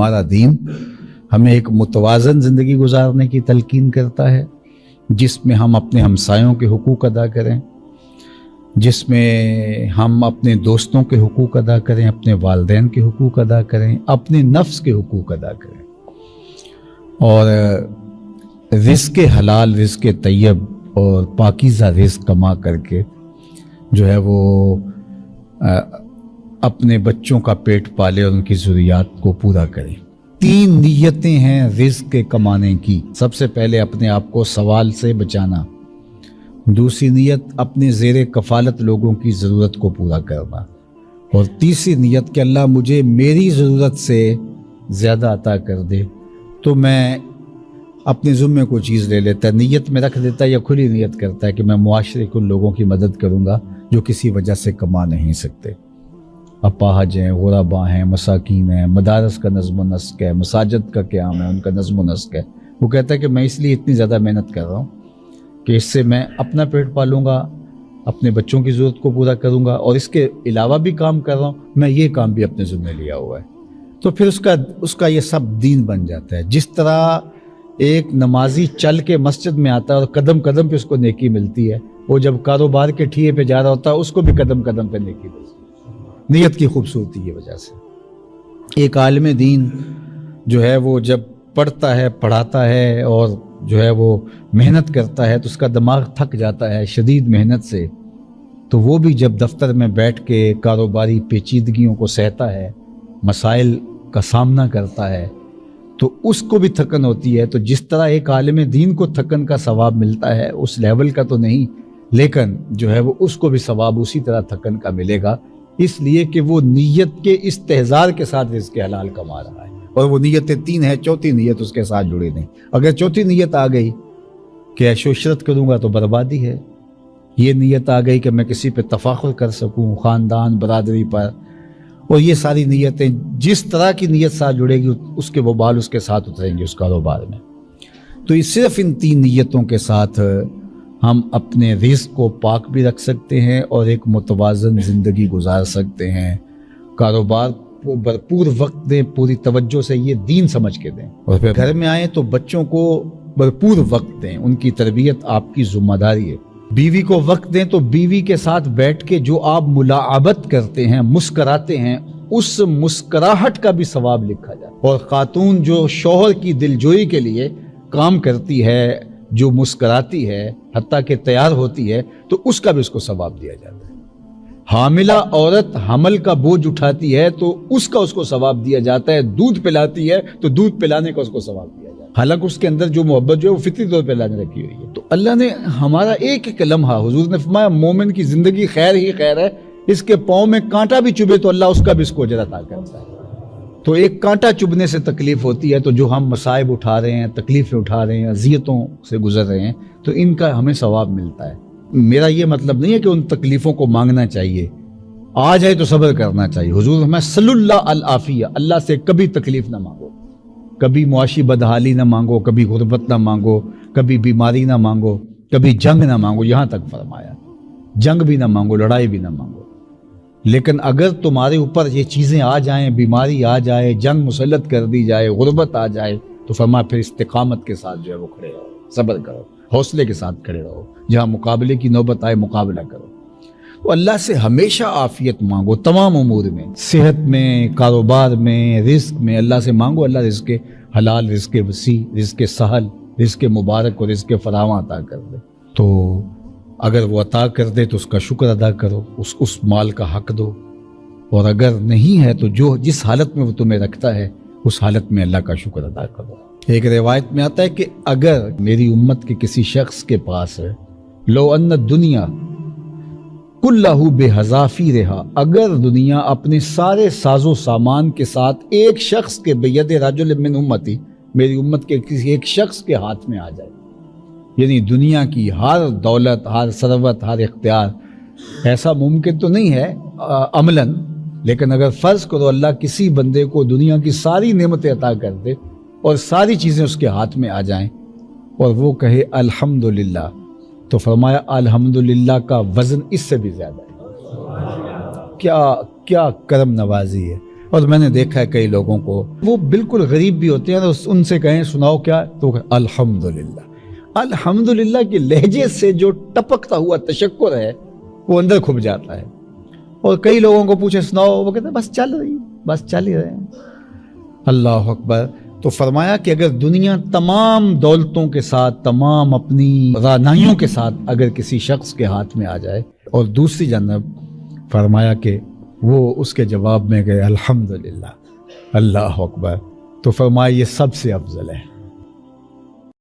ہمارا دین ہمیں ایک متوازن زندگی گزارنے کی تلقین کرتا ہے، جس میں ہم اپنے ہمسایوں کے حقوق ادا کریں، جس میں ہم اپنے دوستوں کے حقوق ادا کریں، اپنے والدین کے حقوق ادا کریں، اپنے نفس کے حقوق ادا کریں، اور رزق حلال، رزق طیب اور پاکیزہ رزق کما کر کے جو ہے وہ اپنے بچوں کا پیٹ پالے اور ان کی ضروریات کو پورا کریں۔ 3 نیتیں ہیں رزق کے کمانے کی۔ سب سے پہلے اپنے آپ کو سوال سے بچانا، دوسری نیت اپنے زیر کفالت لوگوں کی ضرورت کو پورا کرنا، اور تیسری نیت کہ اللہ مجھے میری ضرورت سے زیادہ عطا کر دے، تو میں اپنے ذمے کو چیز لے لیتا ہے، نیت میں رکھ دیتا ہے یا کھلی نیت کرتا ہے کہ میں معاشرے کے ان لوگوں کی مدد کروں گا جو کسی وجہ سے کما نہیں سکتے، اپاہج ہیں، غربا ہیں، مساکین ہیں، مدارس کا نظم و نسق ہے، مساجد کا قیام ہے، ان کا نظم و نسق ہے۔ وہ کہتا ہے کہ میں اس لیے اتنی زیادہ محنت کر رہا ہوں کہ اس سے میں اپنا پیٹ پالوں گا، اپنے بچوں کی ضرورت کو پورا کروں گا، اور اس کے علاوہ بھی کام کر رہا ہوں، میں یہ کام بھی اپنے ذمہ لیا ہوا ہے۔ تو پھر اس کا یہ سب دین بن جاتا ہے۔ جس طرح ایک نمازی چل کے مسجد میں آتا ہے اور قدم قدم پہ اس کو نیکی ملتی ہے، وہ جب کاروبار کے ٹھیے پہ جا رہا ہوتا ہے اس کو بھی قدم قدم پہ نیکی ملتی ہے۔ نیت کی خوبصورتی کی وجہ سے ایک عالم دین جو ہے وہ جب پڑھتا ہے، پڑھاتا ہے اور جو ہے وہ محنت کرتا ہے تو اس کا دماغ تھک جاتا ہے شدید محنت سے، تو وہ بھی جب دفتر میں بیٹھ کے کاروباری پیچیدگیوں کو سہتا ہے، مسائل کا سامنا کرتا ہے، تو اس کو بھی تھکن ہوتی ہے۔ تو جس طرح ایک عالم دین کو تھکن کا ثواب ملتا ہے، اس لیول کا تو نہیں، لیکن جو ہے وہ اس کو بھی ثواب اسی طرح تھکن کا ملے گا، اس لیے کہ وہ نیت کے استحضار کے ساتھ رزق حلال کما رہا ہے، اور وہ نیتیں 3 ہیں، چوتھی نیت اس کے ساتھ جڑی نہیں۔ اگر چوتھی نیت آ گئی کہ عیش و عشرت کروں گا تو بربادی ہے، یہ نیت آ گئی کہ میں کسی پہ تفاخر کر سکوں، خاندان، برادری پر، اور یہ ساری نیتیں جس طرح کی نیت ساتھ جڑے گی اس کے وبال اس کے ساتھ اتریں گے اس کاروبار میں۔ تو یہ صرف ان 3 نیتوں کے ساتھ ہم اپنے رزق کو پاک بھی رکھ سکتے ہیں اور ایک متوازن زندگی گزار سکتے ہیں۔ کاروبار کو بھرپور وقت دیں، پوری توجہ سے، یہ دین سمجھ کے دیں، اور پھر گھر میں آئیں تو بچوں کو بھرپور وقت دیں، ان کی تربیت آپ کی ذمہ داری ہے۔ بیوی کو وقت دیں تو بیوی کے ساتھ بیٹھ کے جو آپ ملاعبت کرتے ہیں، مسکراتے ہیں، اس مسکراہٹ کا بھی ثواب لکھا جائے، اور خاتون جو شوہر کی دلجوئی کے لیے کام کرتی ہے، جو مسکراتی ہے، حتیٰ کہ تیار ہوتی ہے، تو اس کا بھی اس کو ثواب دیا جاتا ہے۔ حاملہ عورت حمل کا بوجھ اٹھاتی ہے تو اس کو ثواب دیا جاتا ہے، دودھ پلاتی ہے تو دودھ پلانے کا اس کو ثواب دیا جاتا ہے، حالانکہ اس کے اندر جو محبت جو ہے وہ فطری طور پہ اللہ نے رکھی ہوئی ہے۔ تو اللہ نے ہمارا ایک ایک لمحہ، حضور نے فرمایا مومن کی زندگی خیر ہی خیر ہے، اس کے پاؤں میں کانٹا بھی چبھے تو اللہ اس کا بھی اس کو اجر عطا کرتا ہے۔ تو ایک کانٹا چبھنے سے تکلیف ہوتی ہے، تو جو ہم مصائب اٹھا رہے ہیں، تکلیفیں اٹھا رہے ہیں، اذیتوں سے گزر رہے ہیں، تو ان کا ہمیں ثواب ملتا ہے۔ میرا یہ مطلب نہیں ہے کہ ان تکلیفوں کو مانگنا چاہیے، آ جائے تو صبر کرنا چاہیے۔ حضور ہمیں صلی اللہ العافیہ، اللہ سے کبھی تکلیف نہ مانگو، کبھی معاشی بدحالی نہ مانگو، کبھی غربت نہ مانگو، کبھی بیماری نہ مانگو، کبھی جنگ نہ مانگو، یہاں تک فرمایا۔ جنگ بھی نہ مانگو، لڑائی بھی نہ مانگو، لیکن اگر تمہارے اوپر یہ چیزیں آ جائیں، بیماری آ جائے، جنگ مسلط کر دی جائے، غربت آ جائے، تو فرمایا پھر استقامت کے ساتھ جو ہے وہ کھڑے رہو، صبر کرو، حوصلے کے ساتھ کھڑے رہو، جہاں مقابلے کی نوبت آئے مقابلہ کرو۔ تو اللہ سے ہمیشہ عافیت مانگو، تمام امور میں، صحت میں، کاروبار میں، رزق میں، اللہ سے مانگو، اللہ رزق حلال، رزق وسیع، رزق سہل، رزق مبارک اور رزق فراواں عطا کر دے۔ تو اگر وہ عطا کر دے تو اس کا شکر ادا کرو، اس مال کا حق دو، اور اگر نہیں ہے تو جس حالت میں وہ تمہیں رکھتا ہے اس حالت میں اللہ کا شکر ادا کرو۔ ایک روایت میں آتا ہے کہ اگر میری امت کے کسی شخص کے پاس ہے، لو ان الدنیا کلہ بحذافیرہا، اگر دنیا اپنے سارے ساز و سامان کے ساتھ ایک شخص کے بید رجل من امتی، میری امت کے کسی ایک شخص کے ہاتھ میں آ جائے، یعنی دنیا کی ہر دولت، ہر ثروت، ہر اختیار، ایسا ممکن تو نہیں ہے عملاً، لیکن اگر فرض کرو اللہ کسی بندے کو دنیا کی ساری نعمتیں عطا کر دے اور ساری چیزیں اس کے ہاتھ میں آ جائیں اور وہ کہے الحمدللہ، تو فرمایا الحمدللہ کا وزن اس سے بھی زیادہ ہے۔ کیا کرم نوازی ہے۔ اور میں نے دیکھا ہے کئی لوگوں کو وہ بالکل غریب بھی ہوتے ہیں، ان سے کہیں سناؤ کیا، تو الحمدللہ۔ الحمدللہ کے لہجے سے جو ٹپکتا ہوا تشکر ہے وہ اندر کھپ جاتا ہے۔ اور کئی لوگوں کو پوچھے سناؤ، وہ کہتے ہیں بس چل رہی، بس چل ہی رہے ہیں۔ اللہ اکبر۔ تو فرمایا کہ اگر دنیا تمام دولتوں کے ساتھ، تمام اپنی رانائیوں کے ساتھ اگر کسی شخص کے ہاتھ میں آ جائے، اور دوسری جانب فرمایا کہ وہ اس کے جواب میں گئے الحمدللہ، اللہ اکبر، تو فرمایا یہ سب سے افضل ہے۔